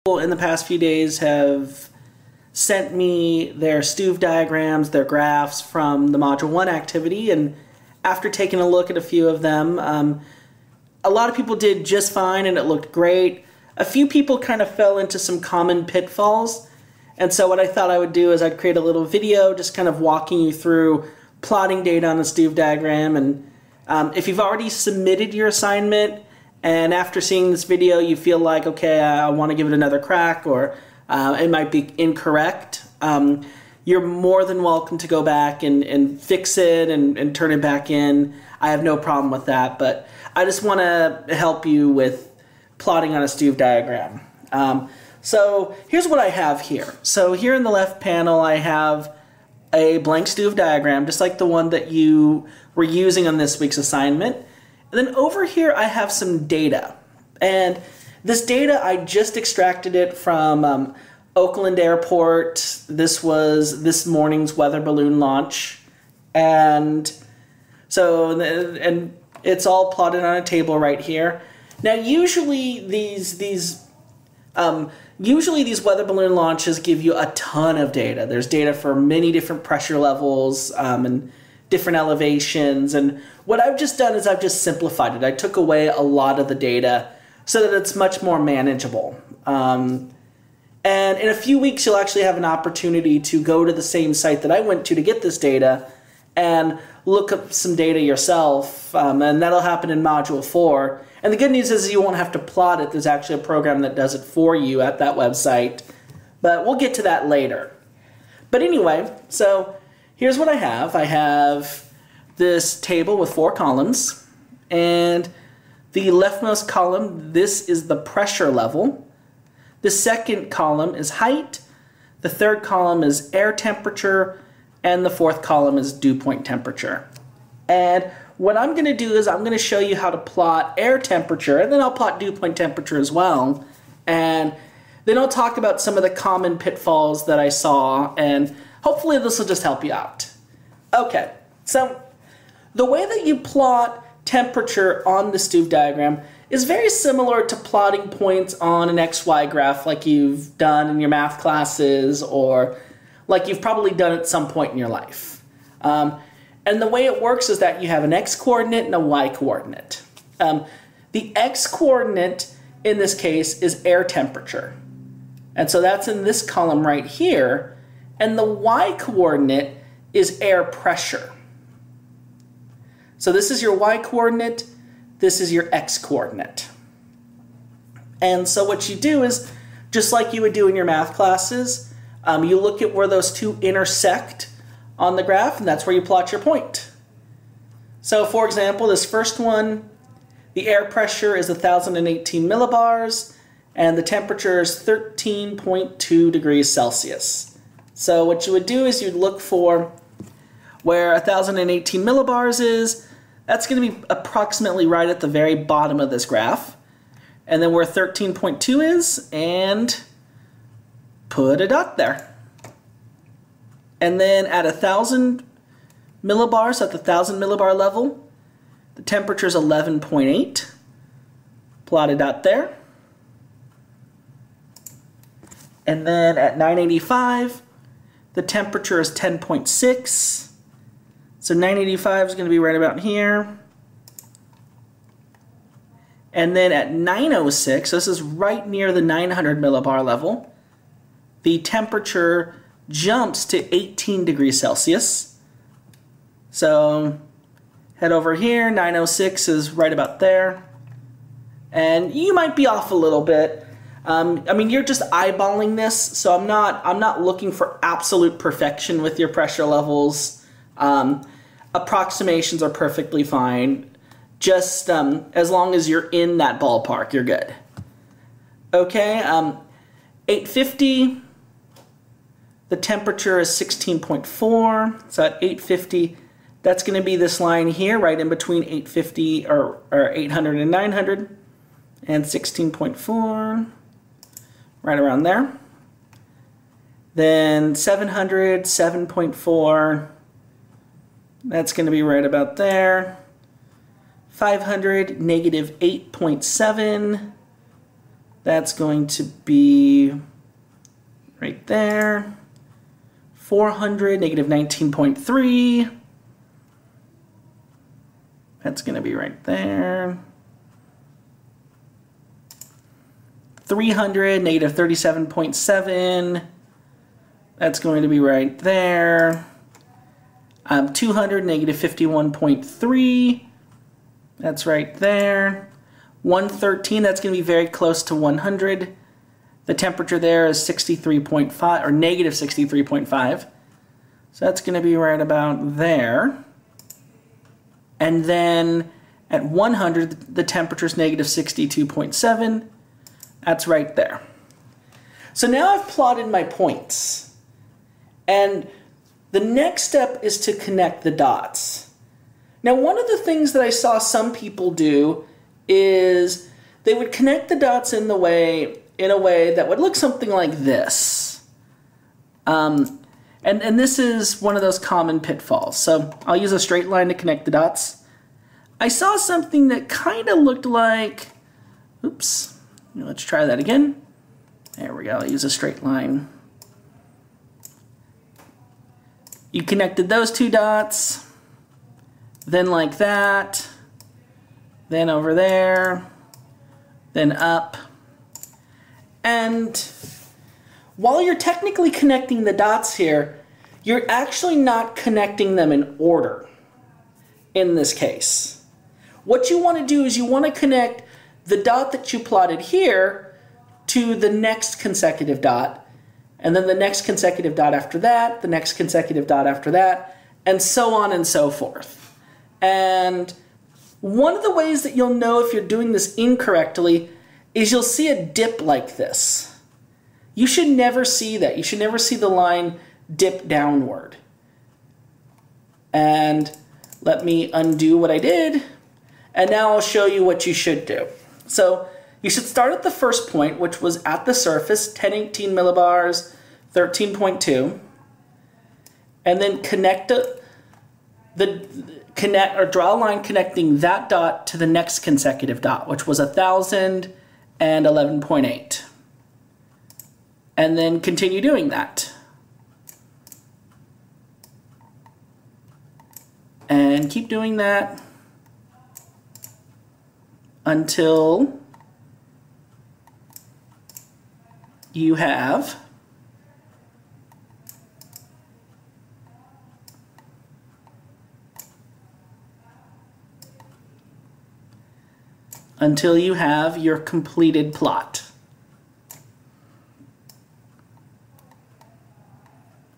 in the past few days have sent me their Stuve diagrams, their graphs from the Module 1 activity, and after taking a look at a few of them, a lot of people did just fine and it looked great. A few people kind of fell into some common pitfalls, and so what I thought I would do is I'd create a little video just kind of walking you through plotting data on a Stuve diagram. And if you've already submitted your assignment and after seeing this video you feel like, okay, I want to give it another crack, or it might be incorrect, you're more than welcome to go back and fix it and turn it back in. I have no problem with that, but I just want to help you with plotting on a Stuve diagram. So here's what I have here. So here in the left panel I have a blank Stuve diagram, just like the one that you were using on this week's assignment. And then over here I have some data. And this data, I just extracted it from Oakland Airport. This was this morning's weather balloon launch. And so, and it's all plotted on a table right here. Now usually these weather balloon launches give you a ton of data. There's data for many different pressure levels and different elevations. And what I've just done is I've just simplified it. I took away a lot of the data so that it's much more manageable. And in a few weeks you'll actually have an opportunity to go to the same site that I went to get this data and look up some data yourself, and that'll happen in Module 4. And the good news is you won't have to plot it. There's actually a program that does it for you at that website, but we'll get to that later. But anyway, so here's what I have. I have this table with 4 columns, and the leftmost column, this is the pressure level. The second column is height. The third column is air temperature, and the fourth column is dew point temperature. And what I'm going to do is I'm going to show you how to plot air temperature, and then I'll plot dew point temperature as well. And then I'll talk about some of the common pitfalls that I saw, and hopefully this will just help you out. Okay, so the way that you plot temperature on the Stuve diagram is very similar to plotting points on an XY graph like you've done in your math classes, or like you've probably done at some point in your life. And the way it works is that you have an x-coordinate and a y-coordinate. The x-coordinate in this case is air temperature. And so that's in this column right here. And the y-coordinate is air pressure. So this is your y-coordinate, this is your x-coordinate. And so what you do is, just like you would do in your math classes, you look at where those two intersect on the graph, and that's where you plot your point. So for example, this first one, the air pressure is 1,018 millibars, and the temperature is 13.2 degrees Celsius. So what you would do is you'd look for where 1,018 millibars is. That's going to be approximately right at the very bottom of this graph. And then where 13.2 is, and put a dot there. And then at 1,000 millibars, at the 1,000 millibar level, the temperature is 11.8. Plot a dot there. And then at 985, the temperature is 10.6. So 985 is going to be right about here. And then at 906, so this is right near the 900 millibar level, the temperature jumps to 18 degrees Celsius. So head over here, 906 is right about there. And you might be off a little bit. I mean, you're just eyeballing this, so I'm not looking for absolute perfection with your pressure levels. Approximations are perfectly fine. Just as long as you're in that ballpark, you're good. Okay, 850, the temperature is 16.4, so at 850, that's going to be this line here, right in between 850, or 800 and 900, and 16.4, right around there. Then 700, 7.4, that's going to be right about there. 500, negative 8.7, That's going to be right there. 400, negative 19.3. That's going to be right there. 300, negative 37.7. That's going to be right there. 200, negative 51.3. That's right there. 113, that's going to be very close to 100. The temperature there is 63.5, or negative 63.5. So that's going to be right about there. And then at 100, the temperature is negative 62.7. That's right there. So now I've plotted my points. And the next step is to connect the dots. Now, one of the things that I saw some people do is they would connect the dots in a way that would look something like this. And this is one of those common pitfalls. So I'll use a straight line to connect the dots. I saw something that kind of looked like, oops, let's try that again. There we go, I'll use a straight line. You connected those two dots, then like that, then over there, then up. And while you're technically connecting the dots here, you're actually not connecting them in order in this case. What you want to do is you want to connect the dot that you plotted here to the next consecutive dot, and then the next consecutive dot after that, the next consecutive dot after that, and so on and so forth. And one of the ways that you'll know if you're doing this incorrectly is you'll see a dip like this. You should never see that. You should never see the line dip downward. And let me undo what I did, and now I'll show you what you should do. So you should start at the first point, which was at the surface, 1018 millibars, 13.2, and then draw a line connecting that dot to the next consecutive dot, which was 1011.8. And then continue doing that. And keep doing that until you have your completed plot.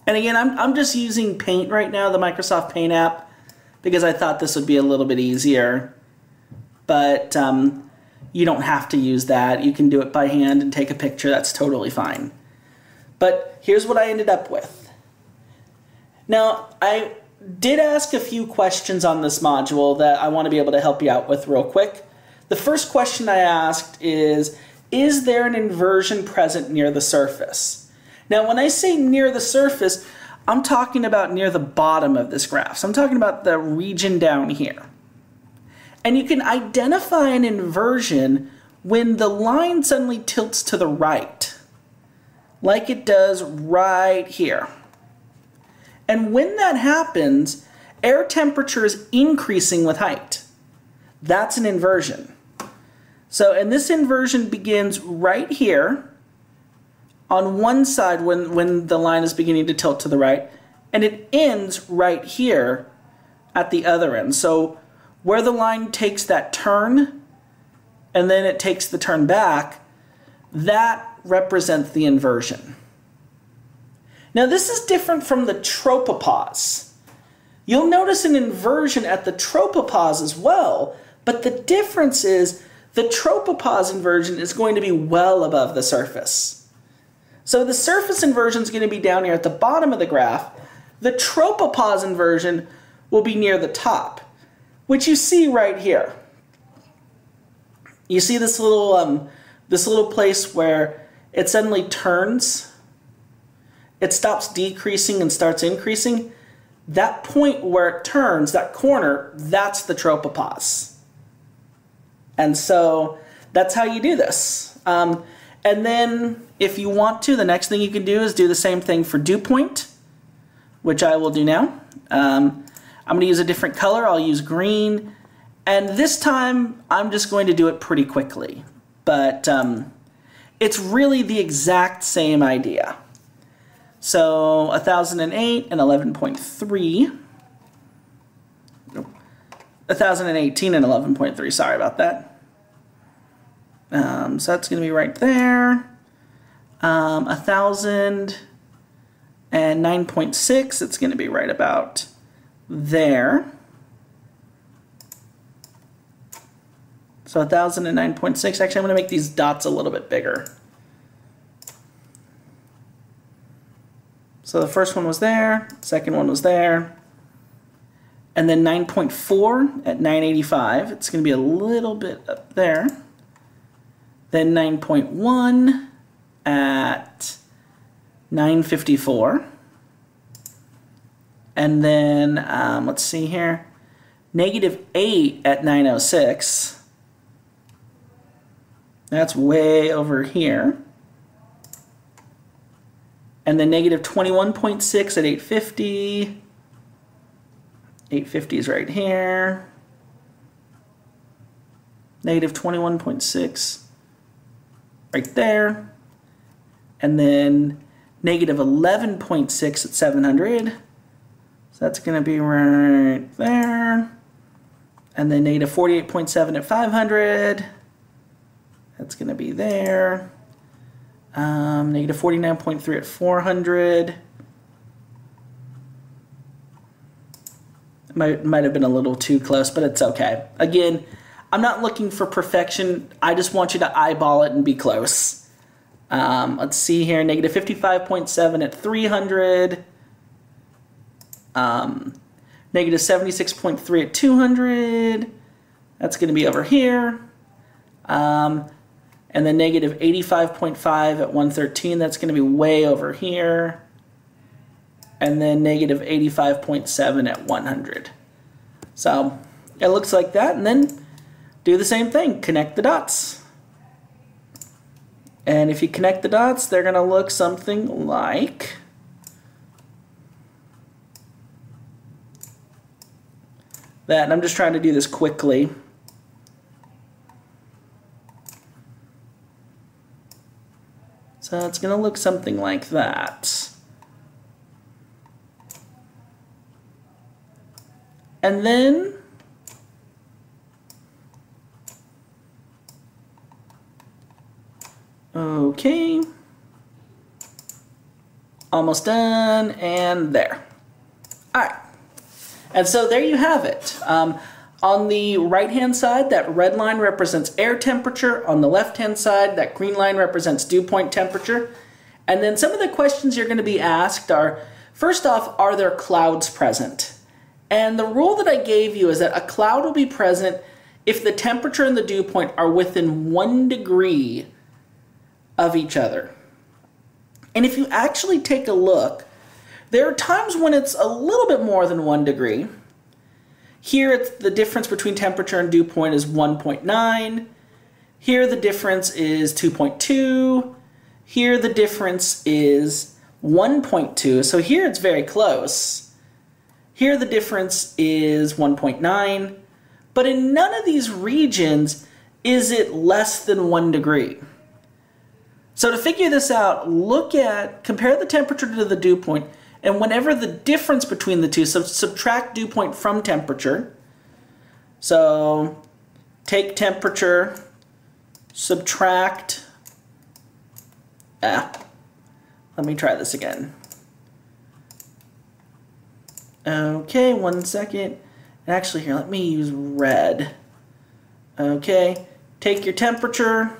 And again, I'm just using Paint right now, the Microsoft Paint app, because I thought this would be a little bit easier. But you don't have to use that. You can do it by hand and take a picture. That's totally fine. But here's what I ended up with. Now, I did ask a few questions on this module that I want to be able to help you out with real quick. The first question I asked is there an inversion present near the surface? Now, when I say near the surface, I'm talking about near the bottom of this graph. So I'm talking about the region down here. And you can identify an inversion when the line suddenly tilts to the right, like it does right here. And when that happens, air temperature is increasing with height. That's an inversion. So, and this inversion begins right here on one side when the line is beginning to tilt to the right, and it ends right here at the other end. So where the line takes that turn and then it takes the turn back, that represents the inversion. Now this is different from the tropopause. You'll notice an inversion at the tropopause as well, but the difference is the tropopause inversion is going to be well above the surface. So the surface inversion is going to be down here at the bottom of the graph. The tropopause inversion will be near the top, which you see right here. You see this little place where it suddenly turns. It stops decreasing and starts increasing. That point where it turns, that corner, that's the tropopause. And so that's how you do this. And then if you want to, the next thing you can do is do the same thing for dew point, which I will do now. I'm going to use a different color. I'll use green. And this time, I'm just going to do it pretty quickly. But it's really the exact same idea. So 1008 and 11.3. 1018 and 11.3, sorry about that. So that's going to be right there. 1009.6, it's going to be right about there. So 1009.6, actually I'm going to make these dots a little bit bigger. So the first one was there, second one was there. And then 9.4 at 985, it's going to be a little bit up there. Then 9.1 at 954. And then, let's see here, -8 at 906. That's way over here. And then -21.6 at 850. 850 is right here. -21.6 right there. And then -11.6 at 700. So that's going to be right there. And then -48.7 at 500. That's going to be there. -49.3 at 400. Might have been a little too close, but it's okay. Again, I'm not looking for perfection. I just want you to eyeball it and be close. Let's see here, -55.7 at 300. -76.3 at 200. That's going to be over here. And then -85.5 at 113. That's going to be way over here. And then -85.7 at 100. So it looks like that. And then do the same thing. Connect the dots. And if you connect the dots, they're going to look something like that. And I'm just trying to do this quickly. So it's going to look something like that. And then okay, almost done, and there. All right, and so there you have it. On the right-hand side, that red line represents air temperature. On the left-hand side, that green line represents dew point temperature. And then some of the questions you're going to be asked are, first off, are there clouds present? And the rule that I gave you is that a cloud will be present if the temperature and the dew point are within 1 degree of each other. And if you actually take a look, there are times when it's a little bit more than 1 degree. Here, it's the difference between temperature and dew point is 1.9. Here, the difference is 2.2. Here, the difference is 1.2. So here, it's very close. Here, the difference is 1.9. But in none of these regions is it less than 1 degree. So to figure this out, compare the temperature to the dew point, and whenever the difference between the two, so subtract dew point from temperature. So take temperature, subtract, let me try this again. Okay, 1 second. Actually, here, let me use red. Okay, take your temperature,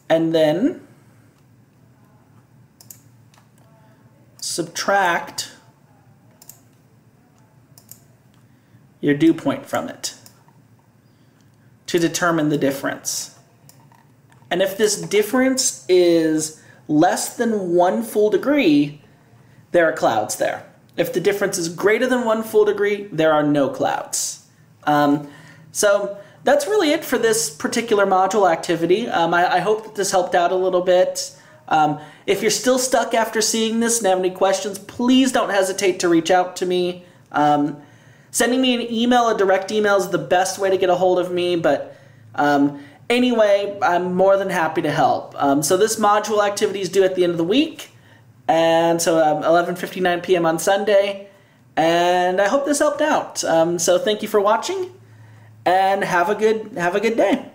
and then subtract your dew point from it to determine the difference. And if this difference is less than 1 full degree, there are clouds there. If the difference is greater than 1 full degree, there are no clouds. So that's really it for this particular module activity. I hope that this helped out a little bit. If you're still stuck after seeing this and have any questions, please don't hesitate to reach out to me. Sending me an email, a direct email, is the best way to get a hold of me, but anyway, I'm more than happy to help. So this module activity is due at the end of the week, and so 11:59 p.m. on Sunday, and I hope this helped out. So thank you for watching, and have a good day.